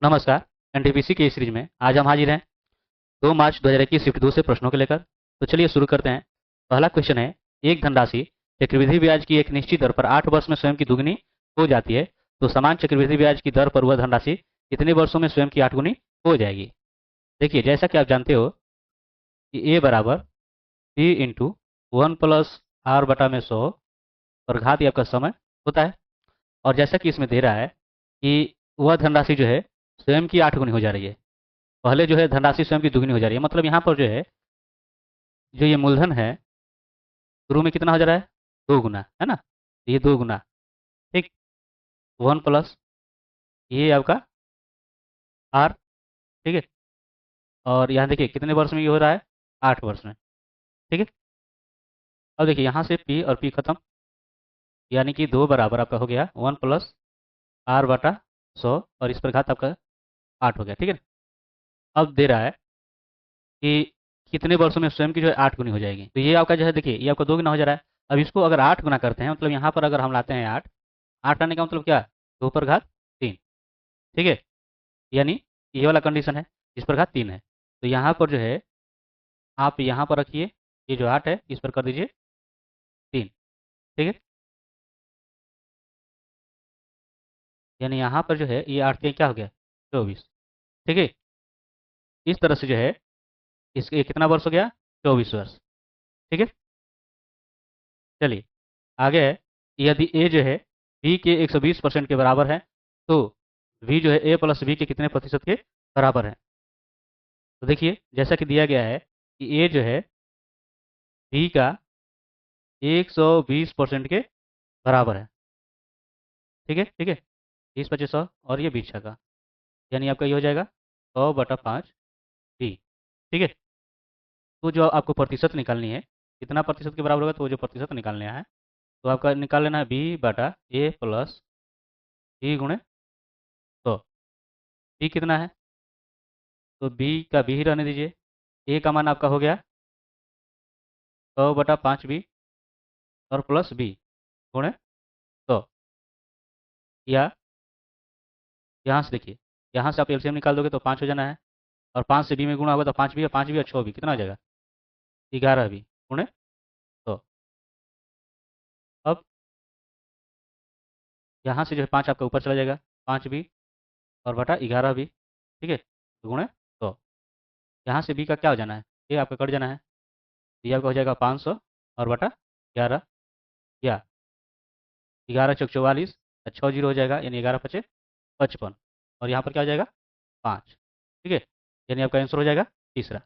नमस्कार। एनटीपीसी की इस सीरीज में आज हम हाजिर हैं 2 मार्च 2021 शिफ्ट 2 से प्रश्नों को लेकर। तो चलिए शुरू करते हैं। पहला क्वेश्चन है, एक धनराशि चक्रवृद्धि ब्याज की एक निश्चित दर पर 8 वर्ष में स्वयं की दुगनी हो जाती है, तो समान चक्रवृद्धि ब्याज की दर पर वह धनराशि कितने वर्षों में स्वयं की 8 गुनी हो जाएगी। देखिए, जैसा कि आप जानते हो कि ए बराबर बी इंटू 1 + r/100 और घात ये आपका समय होता है। और जैसा कि इसमें दे रहा है कि वह धनराशि जो है स्वयं की 8 गुनी हो जा रही है। पहले जो है धनराशि स्वयं की दुगनी हो जा रही है, मतलब यहाँ पर जो है जो ये मूलधन है शुरू में कितना हो जा रहा है, 2 गुना है ना। ये 2 गुना, ठीक। 1 प्लस ये आपका आर, ठीक है। और यहाँ देखिए कितने वर्ष में ये हो रहा है, 8 वर्ष में, ठीक है। अब देखिए यहाँ से पी और पी खत्म, यानी कि 2 बराबर आपका हो गया 1 + r/100 और इस पर घात आपका 8 हो गया, ठीक है। अब दे रहा है कि कितने वर्षों में स्वयं की जो है 8 गुनी हो जाएगी। तो ये आपका जो है देखिए, ये आपका 2 गुना हो जा रहा है। अब इसको अगर 8 गुना करते हैं, मतलब यहाँ पर अगर हम लाते हैं 8, 8 आने का मतलब क्या, 2 पर घात 3, ठीक है। यानी ये वाला कंडीशन है, इस पर घात 3 है। तो यहाँ पर जो है आप यहाँ पर रखिए, ये जो 8 है इस पर कर दीजिए 3, ठीक है। यानी यहाँ पर जो है ये 8 क्या हो गया, 24, ठीक है। इस तरह से जो है इसके कितना वर्ष हो गया, 24 वर्ष, ठीक है। चलिए आगे है, यदि ए जो है बी के 120% के बराबर है, तो वी जो है ए प्लस बी के कितने प्रतिशत के बराबर है। तो देखिए जैसा कि दिया गया है कि ए जो है बी का 120% के बराबर है, ठीक है, ठीक है। 20 25 100 और ये 20 का, यानी आपका ये हो जाएगा 100/5 बी, ठीक है। तो जो आपको प्रतिशत निकालनी है, कितना प्रतिशत के बराबर होगा, तो वो जो प्रतिशत निकालने है तो आपका निकाल लेना है b/a + b गुणे 100। बी कितना है, तो बी का बी ही रहने दीजिए। ए का मान आपका हो गया 100/5 बी और प्लस बी गुणे 100। या यहाँ से देखिए, यहाँ से आप एलसीएम निकाल दोगे तो 5 हो जाना है, और 5 से बी में गुणा होगा तो 5 बी और 5 बी और 6 बी कितना हो जाएगा, 11 बी गुणे 100। अब यहाँ से जो है 5 आपका ऊपर चला जाएगा, 5 बी और बटा 11 बी, ठीक है, तो गुणे 100। यहाँ से बी का क्या हो जाना है, ये आपका कट जाना है, ये आपका हो जाएगा 500 और बटा 11, या 11 × 4 = 44, 6 जीरो हो जाएगा, यानी 11 × 5 = 55, और यहाँ पर क्या हो जाएगा 5, ठीक है। यानी आपका आंसर हो जाएगा तीसरा।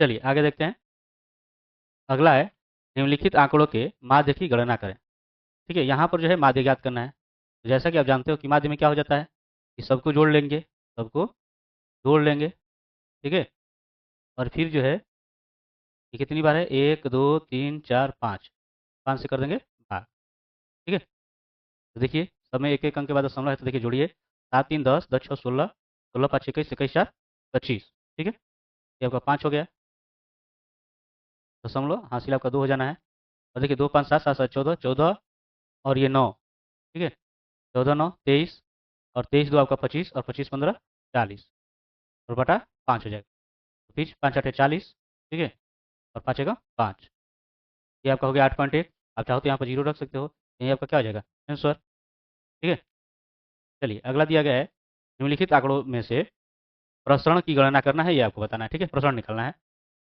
चलिए आगे देखते हैं। अगला है, निम्नलिखित आंकड़ों के माध्य की गणना करें। ठीक है, यहाँ पर जो है माध्य ज्ञात करना है। तो जैसा कि आप जानते हो कि माध्य में क्या हो जाता है कि सबको जोड़ लेंगे, सबको जोड़ लेंगे, ठीक है। और फिर जो है ये कितनी बार है, 1 2 3 4 5, 5 से कर देंगे भाग, ठीक है। तो देखिए समय एक एक अंक के बाद दशमलव है, तो देखिए जोड़िए, 7 3 10, 10 6 16, 16 5 21, 21 4 25, ठीक है। ये आपका 5 हो गया, दशमलव हासिल आपका 2 हो जाना है। और देखिए 2 5 7, 7 7 14, 14 और ये 9, ठीक है। 14 9 23, और 23 2 आपका 25, और 25 15 40, और बटा 5 हो जाएगा। तो 5 5 8 40, ठीक है, और 5 1 5, ये आपका हो गया 8.1। आप चाहो तो यहाँ पर जीरो रख सकते हो, यही आपका क्या हो जाएगा, आंसर, ठीक है। चलिए अगला दिया गया है, निम्नलिखित आंकड़ों में से प्रसरण की गणना करना है, ये आपको बताना है, ठीक है, प्रसरण निकालना है।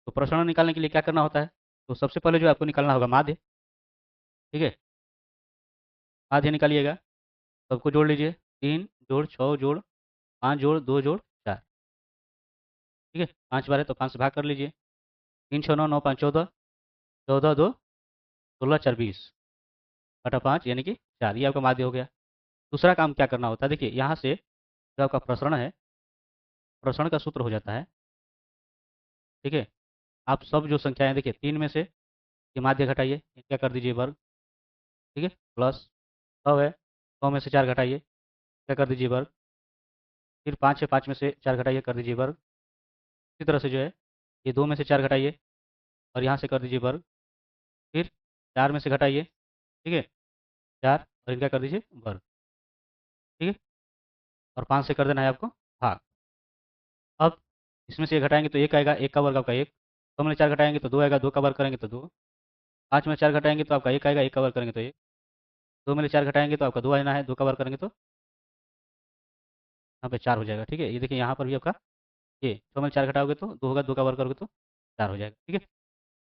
तो प्रसरण निकालने के लिए क्या करना होता है, तो सबसे पहले जो आपको निकालना होगा माध्य, ठीक है। माध्य निकालिएगा, सबको जोड़ लीजिए, 3 जोड़ 6 जोड़ 5 जोड़ 2 जोड़ 4, ठीक है। 5 बार है तो 5 से भाग कर लीजिए, 3 6 9 9 5 14, 14 2 16 4 20 बटा 5, यानी कि 4, ये आपका माध्य हो गया। दूसरा काम क्या करना होता है, देखिए यहाँ से जो आपका प्रसरण है, प्रसरण का सूत्र हो जाता है, ठीक है। आप सब जो संख्याएं देखिए 3 में से ये माध्य घटाइए, ये क्या कर दीजिए वर्ग, ठीक है, प्लस 100 है, 100 में से 4 घटाइए, क्या कर दीजिए वर्ग। फिर 5 है, 5 में से 4 घटाइए, कर दीजिए वर्ग। इसी तरह से जो है ये 2 में से 4 घटाइए और यहाँ से कर दीजिए वर्ग। फिर 4 में से घटाइए, ठीक है, 4, और इनका कर दीजिए वर्ग, ठीक है। और 5 से कर देना है आपको भाग। अब इसमें से ये घटाएंगे तो एक आएगा, एक का वर्ग आपका एक। 2 में 4 घटाएंगे तो 2 आएगा, 2 का वर्ग करेंगे तो 2। 5 में 4 घटाएंगे तो आपका एक आएगा, एक का वर्ग करेंगे तो एक। 2 में 4 घटाएंगे तो आपका 2 आना है, 2 का वर्ग करेंगे तो यहाँ पे 4 हो जाएगा। ठीक है, ये देखिए यहाँ पर भी आपका ये 6 में 4 घटाओगे तो 2 होगा, 2 का वर्ग करोगे तो 4 हो जाएगा। ठीक है,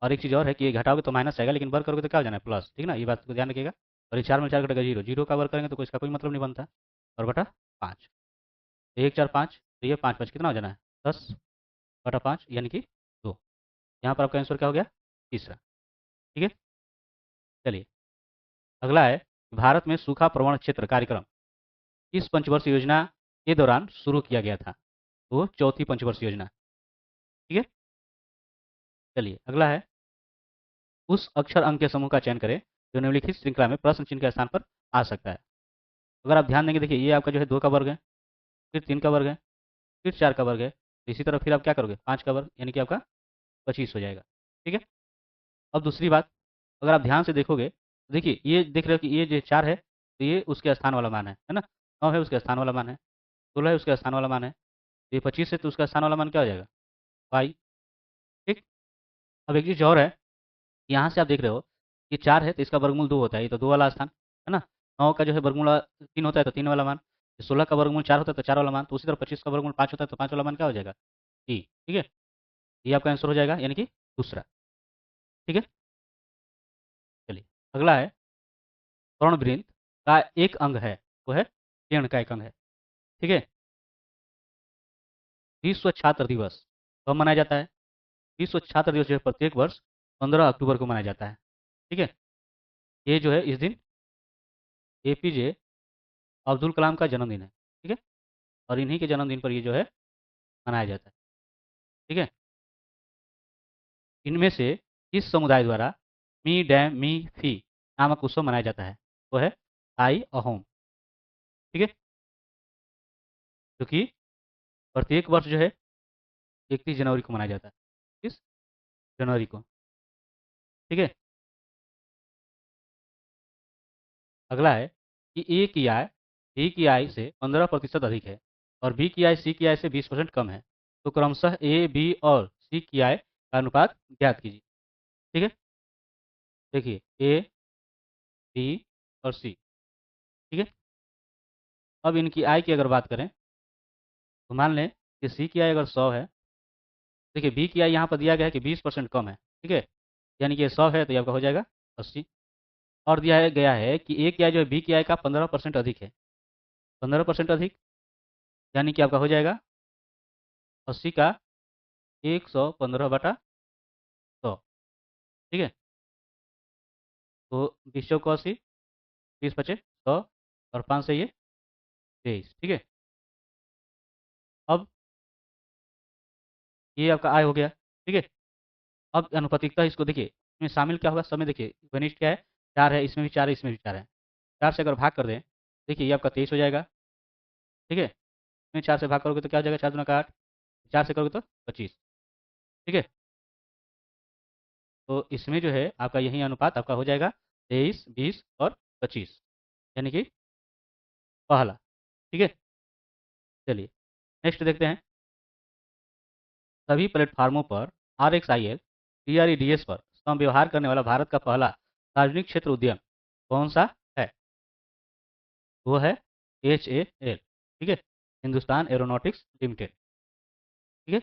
और एक चीज़ और है कि ये घटाओगे तो माइनस आएगा, लेकिन वर्ग करोगे तो क्या हो जाना है प्लस। ठीक है ना, ये बात को ध्यान रखिएगा। और ये 4 में 4 घटेगा जीरो, जीरो का वर्ग करेंगे तो कोई इसका कोई मतलब नहीं बनता। और बटा 5, 1 4 5, तो ये 5 5 कितना हो जाना है 10 बटा 5 यानी कि 2। यहाँ पर आपका आंसर क्या हो गया, तीसरा। ठीक है, चलिए अगला है, भारत में सूखा प्रवण क्षेत्र कार्यक्रम इस पंचवर्षीय योजना के दौरान शुरू किया गया था। वो चौथी पंचवर्षीय योजना। ठीक है, चलिए अगला है, उस अक्षर अंक के समूह का चयन करें जो निम्नलिखित श्रृंखला में प्रश्न चिन्ह के स्थान पर आ सकता है। अगर आप ध्यान देंगे, देखिए ये आपका जो है 2 का वर्ग है, फिर 3 का वर्ग है, फिर 4 का वर्ग है, तो इसी तरह फिर आप क्या करोगे 5 का वर्ग, यानी कि आपका 25 हो जाएगा। ठीक है, अब दूसरी बात, अगर आप ध्यान से देखोगे तो देखिए ये देख रहे हो कि ये जो 4 है तो ये उसके स्थान वाला मान है ना। 9 है उसके स्थान वाला मान है, 16 है उसका स्थान वाला मान है, तो ये 25 है तो उसका स्थान वाला मान क्या हो जाएगा, वाई। ठीक, अब एक चीज़ और है, यहाँ से आप देख रहे हो कि 4 है तो इसका वर्गमूल 2 होता है, ये तो 2 वाला स्थान है ना। 9 का जो है वर्गमूल 3 होता है तो 3 वाला मान। 16 का वर्गमूल 4 होता है तो 4 वाला मान। तो उसी तरह 25 का वर्गमूल 5 होता है तो 5 वाला मान क्या हो जाएगा, ई। ठीक है, ये आपका आंसर हो जाएगा, यानी कि दूसरा। ठीक है, चलिए अगला है, स्वर्ण का एक अंग है, वो है किरण का एक अंग है। ठीक है, विश्व छात्र दिवस कब मनाया जाता है। विश्व छात्र दिवस जो है प्रत्येक वर्ष 15 अक्टूबर को मनाया जाता है। ठीक है, ये जो है इस दिन एपीजे अब्दुल कलाम का जन्मदिन है। ठीक है, और इन्हीं के जन्मदिन पर ये जो है मनाया जाता है। ठीक है, इनमें से किस समुदाय द्वारा मी डैम मी फी नामक उत्सव मनाया जाता है, वो है आई अहोम। ठीक है, जो कि प्रत्येक वर्ष जो है 31 जनवरी को मनाया जाता है, 31 जनवरी को। ठीक है, अगला है कि ए की आय बी की आय से 15% अधिक है और बी की आय सी की आय से 20% कम है, तो क्रमशः ए बी और सी की आय का अनुपात ज्ञात कीजिए। ठीक है, देखिए ए बी और सी। ठीक है, अब इनकी आय की अगर बात करें तो मान लें कि सी की आय अगर 100 है, देखिए बी की आय यहाँ पर दिया गया है कि 20% कम है। ठीक है, यानी कि 100 है तो ये आपका हो जाएगा 80। और दिया गया है कि ए की आय जो है बी की आय का 15% अधिक है, 15% अधिक यानी कि आपका हो जाएगा 80 का 115/100। ठीक है, तो 20 चौको 80, 20 पचे 100 और 5 से ये 23। ठीक है, अब ये आपका आय हो गया। ठीक है, अब अनुपातिकता इसको देखिए, इसमें शामिल क्या होगा, सब में देखिए घनिष्ठ क्या है, 4 है, इसमें भी 4 है, इसमें भी 4 है। 4 से अगर भाग कर दें, देखिए ये आपका 23 हो जाएगा। ठीक है, इसमें 4 से भाग करोगे तो क्या हो जाएगा, 4 दूना का 8, 4 से करोगे तो 25। ठीक है, तो इसमें जो है आपका यही अनुपात आपका हो जाएगा 23, 20 और 25, यानी कि पहला। ठीक है, चलिए नेक्स्ट देखते हैं, सभी प्लेटफार्मों पर RxIL TREDS पर व्यवहार करने वाला भारत का पहला सार्वजनिक क्षेत्र उद्यम कौन सा है, वो है HAL। ठीक है, हिंदुस्तान एरोनॉटिक्स लिमिटेड। ठीक है,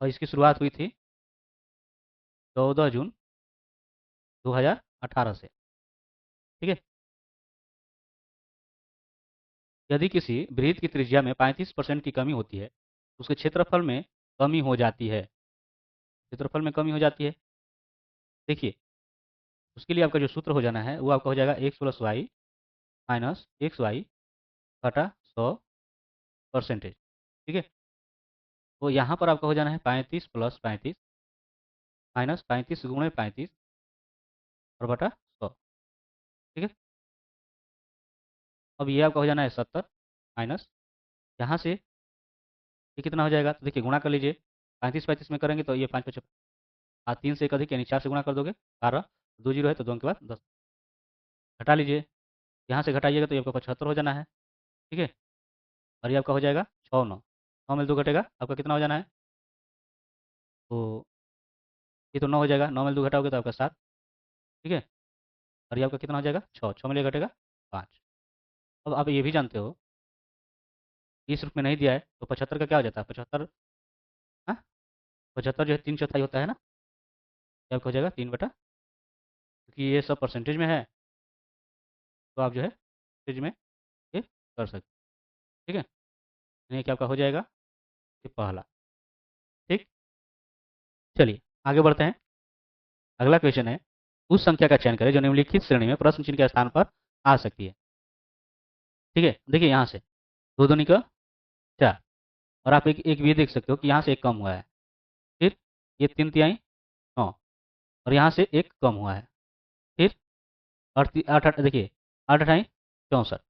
और इसकी शुरुआत हुई थी 14 जून 2018 से। ठीक है, यदि किसी वृत्त की त्रिज्या में 35% की कमी होती है, उसके क्षेत्रफल में कमी हो जाती है, क्षेत्रफल में कमी हो जाती है। देखिए उसके लिए आपका जो सूत्र हो जाना है वो आपका हो जाएगा x plus y minus x y बटा 100%। ठीक है, तो यहाँ पर आपका हो जाना है 35 + 35 माइनस 35 × 35 और बटा 100। ठीक है, अब ये आपका हो जाना है 70 माइनस, यहाँ से ये कितना हो जाएगा, तो देखिए गुणा कर लीजिए, 35 में करेंगे तो ये 5 × 5 3 से एक अधिक यानी 4 से गुणा कर दोगे 12, 2 जीरो है तो 2 के बाद 10, घटा लीजिए, यहाँ से घटाइएगा तो ये आपका 75 हो जाना है। ठीक है। और ये आपका हो जाएगा 6 9, 9 में 2 घटेगा आपका कितना हो जाना है, तो ये तो 9 हो जाएगा, 9 में 2 घटाओगे तो आपका 7। ठीक है। और ये आपका कितना हो जाएगा, 6, 6 में ये घटेगा 5। अब आप ये भी जानते हो 20 रुपये में नहीं दिया है तो 75 का क्या हो जाता है, 75, हाँ 75 जो है 3/4 होता है ना, ये आपका हो जाएगा 3/, क्योंकि ये सब परसेंटेज में है तो आप जो है परसेंटेज में ये कर सकते हैं। ठीक है। यानी कि आपका हो जाएगा ये पहला। ठीक। चलिए आगे बढ़ते हैं। अगला क्वेश्चन है, उस संख्या का चयन करें जो निम्नलिखित श्रेणी में प्रश्न चिन्ह के स्थान पर आ सकती है। ठीक है, देखिए यहाँ से 2 दूनी का 4, और आप एक भी देख सकते हो कि यहाँ से एक कम हुआ है। फिर ये 3 तिहाई 9, और यहाँ से एक कम हुआ है। फिर और आठ आठ देखिए 8 अठाई 64,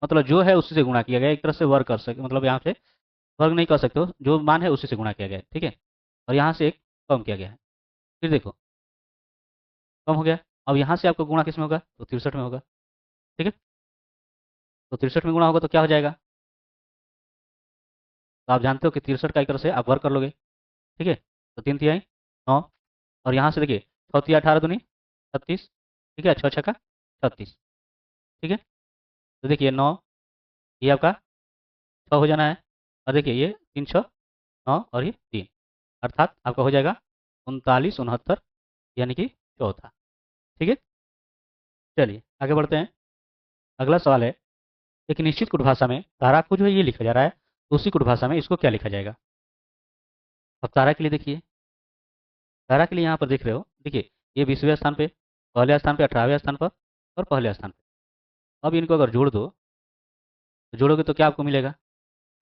मतलब जो है उसी से गुणा किया गया, एक तरह से वर्ग कर सकते, मतलब यहाँ से वर्ग नहीं कर सकते हो, जो मान है उसी से गुणा किया गया है। ठीक है। और यहाँ से एक कम किया गया है। फिर देखो कम हो गया, अब यहाँ से आपको गुणा किस में होगा, तो 63 में होगा। ठीक है। तो 63 में गुणा होगा तो क्या हो जाएगा, तो आप जानते हो कि 63 का एक तरह से आप वर्ग कर लोगे। ठीक है। तो 3 तिहाई 9, और यहाँ से देखिए 6 तिहाई 18 दूनी 36। ठीक है, 6 छक्का 36। ठीक है। तो देखिए 9, ये आपका 6 हो जाना है, और देखिए ये 3 6 9 और ये 3, अर्थात आपका हो जाएगा 39 69, यानी कि चौथा। ठीक है। चलिए आगे बढ़ते हैं। अगला सवाल है, एक निश्चित कुट भाषा में तारा को जो है ये लिखा जा रहा है, तो उसी कुट भाषा में इसको क्या लिखा जाएगा। अब तारा के लिए देखिए, तारा के लिए यहाँ पर देख रहे हो, देखिए ये 20वें स्थान पे, पहले स्थान पे, 18वें स्थान पर, और पहले स्थान पे। अब इनको अगर जोड़ दो, तो जोड़ोगे तो क्या आपको मिलेगा,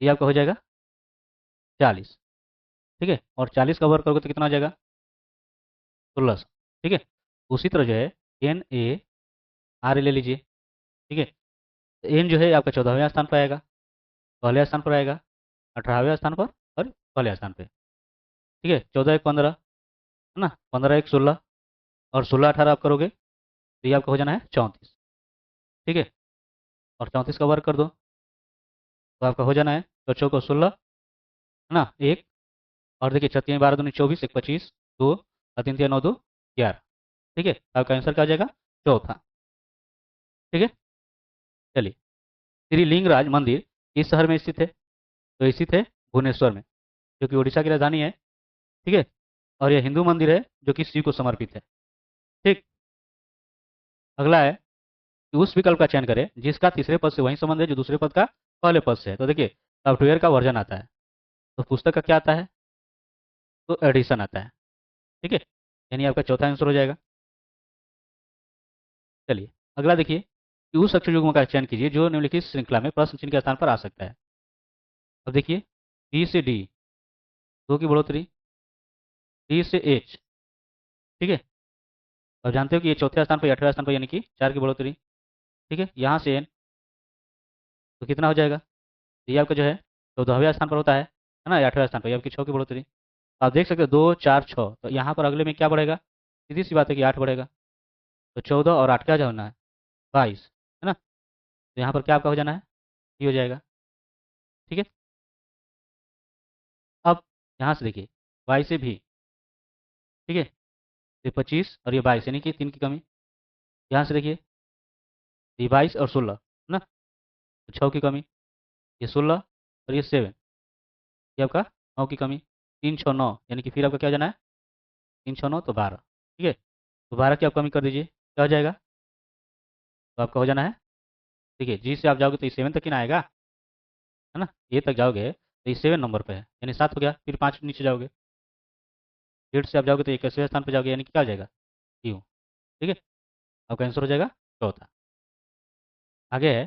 ये आपका हो जाएगा 40। ठीक है। और 40 का वर्ग करोगे तो कितना हो जाएगा, 1600। ठीक है। उसी तरह जो है NAR ले लीजिए। ठीक है। एन जो है आपका 14वें स्थान पर आएगा, पहले स्थान पर आएगा, 18वें स्थान पर, और पहले स्थान पे। ठीक है। 14 1 15 है ना, 15 1 16, और 16 18 आप करोगे तो ये आपका हो जाना है 34। ठीक है। और 34 का वर्ग कर दो तो आपका हो जाना है, तो चौको 16 है ना, एक, और देखिए 6 12 दूनी 24, एक 25, 2 और 3 9 2 11। ठीक है। आपका आंसर क्या आ जाएगा, चौथा। ठीक है। चलिए, श्री लिंगराज मंदिर किस शहर में स्थित है, तो स्थित है भुवनेश्वर में, जो कि उड़ीसा की राजधानी है। ठीक है। और यह हिंदू मंदिर है जो कि शिव को समर्पित है। ठीक। अगला है कि उस विकल्प का चयन करें जिसका तीसरे पद से वही संबंध है जो दूसरे पद का पहले पद से है। तो देखिए सॉफ्टवेयर का वर्जन आता है, तो पुस्तक का क्या आता है, तो एडिशन आता है। ठीक है। यानी आपका चौथा आंसर हो जाएगा। चलिए अगला देखिए कि उस अक्षर युग्म का चयन कीजिए जो निम्नलिखित श्रृंखला में प्रश्न चिन्ह के स्थान पर आ सकता है। अब देखिए बी से डी 2 की बढ़ोतरी, डी से एच। ठीक है। और जानते हो कि ये चौथे स्थान पर 8वें स्थान पर, यानी कि 4 की बढ़ोतरी। ठीक है। यहाँ से एन, तो कितना हो जाएगा, ये आपका जो है 14वें स्थान पर होता है ना, 8वें स्थान पर, ये आपकी 6 की बढ़ोतरी। आप देख सकते हो 2 4 6, तो यहाँ पर अगले में क्या बढ़ेगा, सीधी सी बात है कि 8 बढ़ेगा। तो 14 और 8 क्या होना है, 22, है ना। तो यहाँ पर क्या आपका हो जाना है, ये हो जाएगा। ठीक है। अब यहाँ से देखिए वाई से भी। ठीक है। ये 25 और ये 22, यानी कि 3 की कमी। यहाँ से देखिए ये 22 और 16, है ना, तो 6 की कमी, ये 16 और ये 7, ये आपका 9 की कमी, 3 6 9, यानी कि फिर आपका क्या हो जाना है, 3 6 9 तो 12। ठीक है। तो 12 की आप कमी कर दीजिए, क्या हो जाएगा, तो आपका हो जाना है, देखिए जी से आप जाओगे तो ये 7 तक ही ना आएगा, है ना, ए तक जाओगे तो ये 7 नंबर पे है, यानी 7 हो गया। फिर 5 नीचे जाओगे, 8 से आप जाओगे तो 21वें स्थान पे जाओगे, यानी कि क्या हो जाएगा, यू। ठीक है। आपका आंसर हो जाएगा चौथा। आगे है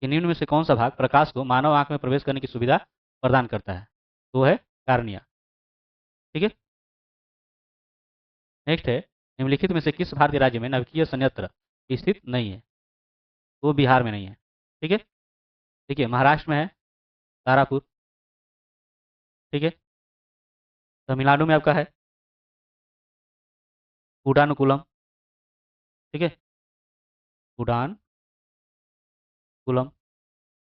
कि निम्न में से कौन सा भाग प्रकाश को मानव आंख में प्रवेश करने की सुविधा प्रदान करता है, तो है कार्निया। ठीक है। नेक्स्ट है, निम्नलिखित में से किस भारतीय राज्य में नाभिकीय संयंत्र स्थित नहीं है, वो बिहार में नहीं है। ठीक है। देखिए महाराष्ट्र में है तारापुर। ठीक है। तमिलनाडु में आपका है कूडानुकुलम। ठीक है, कूडान कुलम।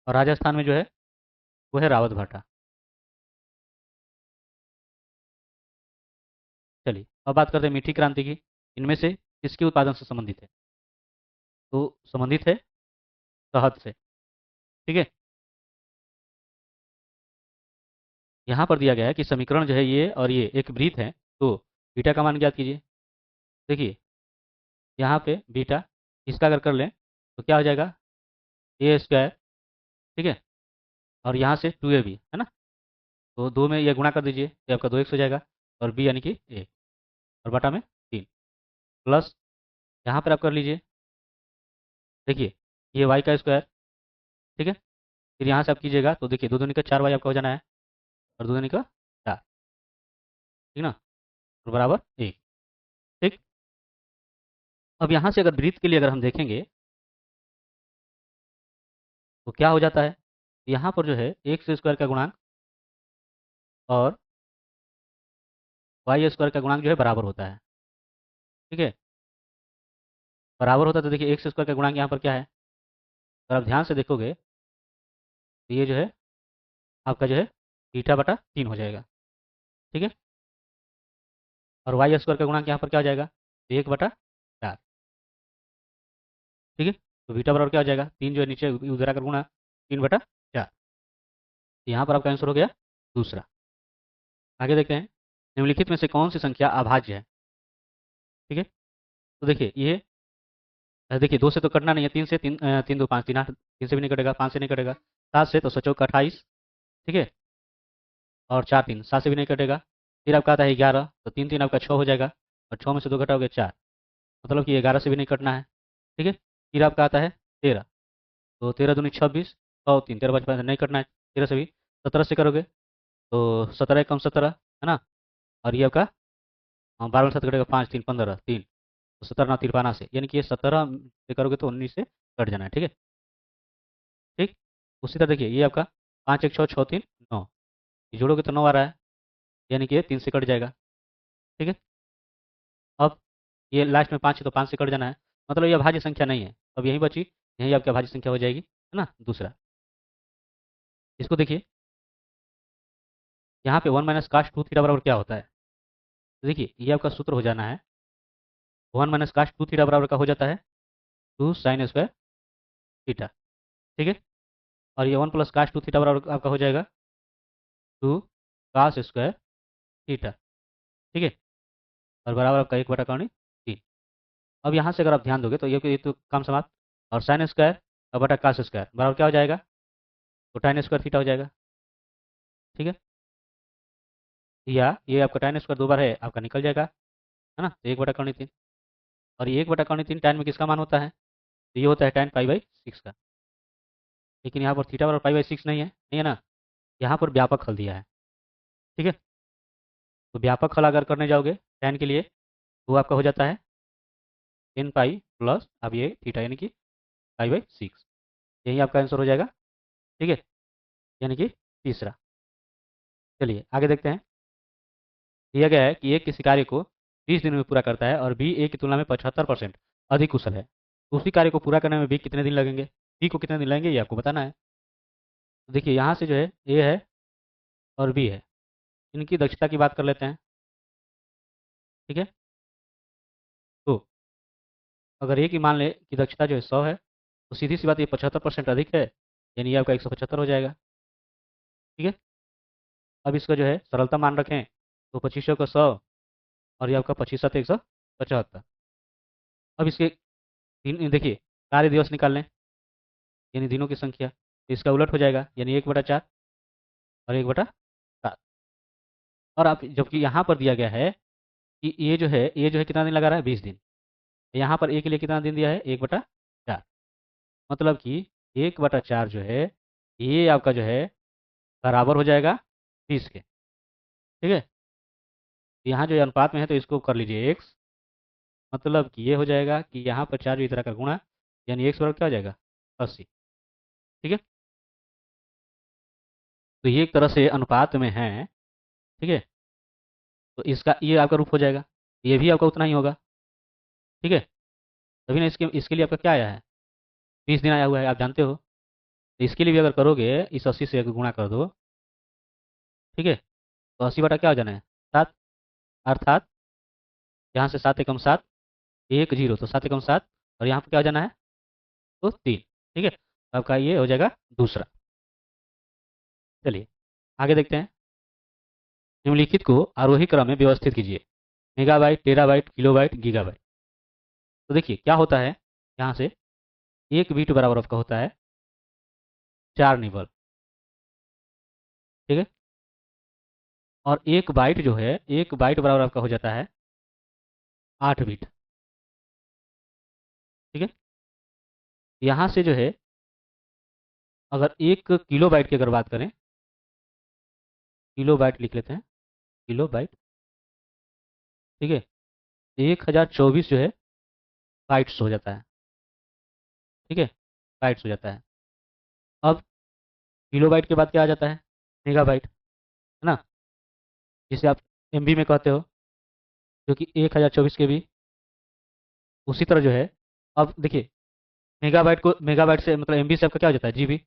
और राजस्थान में जो है वो है रावत भाटा। चलिए अब बात करते हैं मीठी क्रांति की। इनमें से किसके उत्पादन से संबंधित है? तो संबंधित है शहद से। ठीक है, यहाँ पर दिया गया है कि समीकरण जो है ये और ये एक वृत्त है, तो बीटा का मान ज्ञात कीजिए। देखिए यहाँ पे बीटा, इसका अगर कर लें तो क्या हो जाएगा, ए स्क्वायर। ठीक है, और यहाँ से 2ab है ना, तो दो में ये गुणा कर दीजिए तो आपका 2x हो जाएगा, और बी यानी कि ए, और बटा में 3, प्लस यहाँ पर आप कर लीजिए। देखिए ये वाई का स्क्वायर। ठीक है, फिर यहाँ से आप कीजिएगा तो देखिए दो दूनी का 4y आपका हो जाना है, और दो दूनी का 4, ठीक ना, और बराबर 1। ठीक, अब यहाँ से अगर वृत्त के लिए अगर हम देखेंगे तो क्या हो जाता है, यहाँ पर जो है एक्स स्क्वायर का गुणांक और वाई स्क्वायर का गुणांक जो है बराबर होता है। ठीक है, बराबर होता है तो देखिए एक्स स्क्वायर का गुणांक यहाँ पर क्या है, अगर आप ध्यान से देखोगे तो ये जो है आपका जो है बीटा बटा 3 हो जाएगा। ठीक है, और वाई स्क्वायर का गुणांक यहाँ पर क्या हो जाएगा, 1/4। ठीक है, तो बीटा बराबर क्या हो जाएगा, 3 जो है नीचे उधर आकर गुणा 3/4। यहाँ पर आपका आंसर हो गया दूसरा। आगे देखते हैं, निम्नलिखित में से कौन सी संख्या अभाज्य है? ठीक है, तो देखिए ये देखिए 2 से तो कटना नहीं है, 3 से, 3 3 2 5, 3 8, 3 से भी नहीं कटेगा, 5 से नहीं कटेगा, 7 से तो 7 का 28। ठीक है, और 4 3, 7 से भी नहीं कटेगा। फिर आपका आता है 11, तो 3 3 आपका 6 हो जाएगा, और 6 में से 2 घटाओगे 4, मतलब कि 11 से भी नहीं कटना है। ठीक है, फिर आपका आता है 13, तो 13 दूनी 26, 100 3 13 5 नहीं कटना है 13 से भी। 17 से करोगे तो 17 कम 17 है ना, और ये आपका 12 में 7 कटेगा, 5 3 15 3, तो 17 ना 53 से, यानी कि ये 17 से करोगे तो 19 से कट जाना है। ठीक है, ठीक, उसी तरह देखिए ये आपका 5 1 6 6 3 9, ये जोड़ोगे तो 9 आ रहा है, यानी कि ये 3 से कट जाएगा। ठीक है, अब ये लास्ट में 5 है तो 5 से कट जाना है, मतलब ये अभाज्य संख्या नहीं है। अब यही बची, यही आपकी अभाज्य संख्या हो जाएगी, है ना। दूसरा, इसको देखिए, यहाँ पे 1 माइनस कास्ट 2 थीटा बराबर क्या होता है, तो देखिए ये आपका सूत्र हो जाना है, 1 माइनस कास्ट 2 थीटा बराबर का हो जाता है 2 साइन स्क्वायर थीटा। ठीक है, और ये 1 प्लस कास्ट 2 थीटा बराबर आपका हो जाएगा 2 कास स्क्वायर थीटा। ठीक है, और बराबर आपका 1/3। अब यहाँ से अगर आप ध्यान दोगे तो ये तो काम समाप्त, और साइन स्क्वायर और बटा कास स्क्वायर बराबर क्या हो जाएगा, तो tan स्क्वायर थीटा हो जाएगा। ठीक है, या ये आपका tan स्क्वायर 2 बार है आपका निकल जाएगा, है ना, तो 1/3। और ये 1/3 tan में किसका मान होता है, तो ये होता है tan π/6 का। लेकिन यहाँ पर थीटा बराबर π/6 नहीं है ना, यहाँ पर व्यापक हल दिया है। ठीक है, तो व्यापक हल अगर करने जाओगे tan के लिए तो वो आपका हो जाता है n पाई प्लस अब ये थीटा यानी कि π/6, यही आपका आंसर हो जाएगा। ठीक है, यानी कि तीसरा। चलिए आगे देखते हैं, दिया गया है कि एक किसी कार्य को 30 दिन में पूरा करता है और बी ए की तुलना में 75% अधिक कुशल है, तो उसी कार्य को पूरा करने में बी कितने दिन लगेंगे, बी को कितने दिन लगेंगे ये आपको बताना है। तो देखिए यहाँ से जो है ए है और बी है, इनकी दक्षता की बात कर लेते हैं। ठीक है, तो अगर ए की मान ले कि दक्षता जो है 100 है, तो सीधी सी बात ये 75% अधिक है, यानी ये आपका 175 हो जाएगा। ठीक है, अब इसका जो है सरलता मान रखें तो 2500 का 100, और ये आपका 25 7 175। अब इसके दिन देखिए, कार्य दिवस निकाल लें, यानी दिनों की संख्या, तो इसका उलट हो जाएगा, यानी 1/4 और 1/7। और आप जबकि यहाँ पर दिया गया है कि ये जो है कितना दिन लगा रहा है, 20 दिन, यहाँ पर ए के लिए कितना दिन दिया है, 1/4, मतलब कि 1/4 जो है ये आपका जो है बराबर हो जाएगा 20 के। ठीक है, तो यहाँ जो है अनुपात में है तो इसको कर लीजिए एक्स, मतलब कि ये हो जाएगा कि यहाँ पर 4 जो इस तरह का गुणा, यानी एक्स बराबर क्या हो जाएगा, 80। ठीक है, तो ये एक तरह से अनुपात में है। ठीक है, तो इसका ये आपका रूप हो जाएगा, ये भी आपका उतना ही होगा। ठीक है, तभी ना इसके इसके लिए आपका क्या आया है, 20 दिन आया हुआ है, आप जानते हो। तो इसके लिए भी अगर करोगे इस 80 से अगर गुणा कर दो, ठीक है, तो 80 बटा क्या हो जाना है 7, अर्थात यहाँ से 7 एकम 7, 1 0, तो 7 एकम 7, और यहाँ पर क्या हो जाना है तो 3, ठीक है। तो आपका ये हो जाएगा दूसरा। चलिए आगे देखते हैं। निम्नलिखित को आरोही क्रम में व्यवस्थित कीजिए, मेगाबाइट, टेराबाइट, किलोबाइट, गीगाबाइट। तो देखिए क्या होता है, यहाँ से एक बीट बराबर आपका होता है 4 निबल, ठीक है, और एक बाइट जो है, एक बाइट बराबर आपका हो जाता है 8 बीट, ठीक है। यहाँ से जो है अगर 1 किलोबाइट की अगर बात करें, किलोबाइट लिख लेते हैं, किलोबाइट, ठीक है, 1024 जो है बाइट्स हो जाता है, ठीक है, बाइट्स हो जाता है। अब किलोबाइट के बाद क्या आ जाता है, मेगाबाइट, है ना, जिसे आप एमबी में कहते हो, जो कि 1024 के बी। उसी तरह जो है, अब देखिए मेगाबाइट को, मेगाबाइट से मतलब एमबी से आपका क्या हो जाता है जीबी,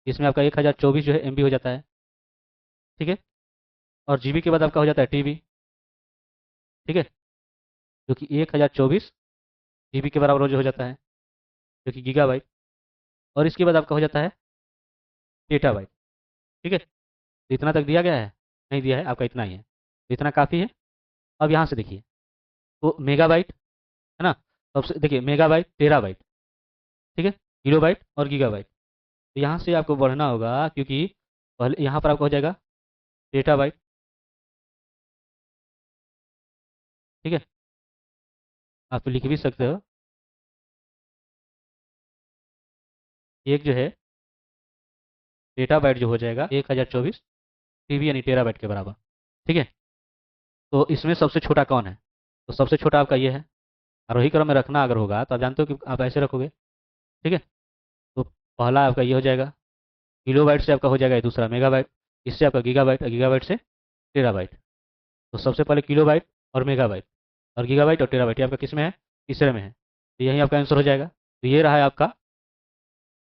इसमें आपका 1024 जो है एमबी हो जाता है, ठीक है, और जीबी के बाद आपका हो जाता है टीबी, ठीक है, जो कि 1024 जीबी के बराबर जो हो जाता है, जो कि गीगाबाइट, और इसके बाद आपका हो जाता है पेटाबाइट, ठीक है। तो इतना तक दिया गया है, नहीं दिया है, आपका इतना ही है, तो इतना काफ़ी है। अब यहाँ से देखिए, तो मेगाबाइट, है ना, तो अब देखिए मेगाबाइट, टेराबाइट, ठीक है, किलोबाइट और गीगाबाइट। तो यहाँ से आपको बढ़ना होगा, क्योंकि पहले यहाँ पर आपका हो जाएगा पेटाबाइट, ठीक है, आप लिख भी सकते हो, एक जो है पेटाबाइट जो हो जाएगा 1024 टीबी यानी टेराबाइट के बराबर, ठीक है। तो इसमें सबसे छोटा कौन है, तो सबसे छोटा आपका ये है। आरोही क्रम में रखना अगर होगा तो आप जानते हो कि आप ऐसे रखोगे, ठीक है। तो पहला आपका ये हो जाएगा, किलोबाइट से आपका हो जाएगा ये दूसरा मेगाबाइट, इससे आपका गीगाबाइट और गीगाबाइट से टेराबाइट। तो सबसे पहले किलोबाइट और मेगाबाइट और गीगाबाइट और टेराबाइट, ये आपका किस में है, तीसरे में है, तो यही आपका आंसर हो जाएगा। तो ये रहा है आपका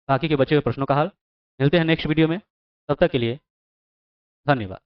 बाकी के बचे हुए प्रश्नों का हल। मिलते हैं नेक्स्ट वीडियो में, तब तक के लिए धन्यवाद।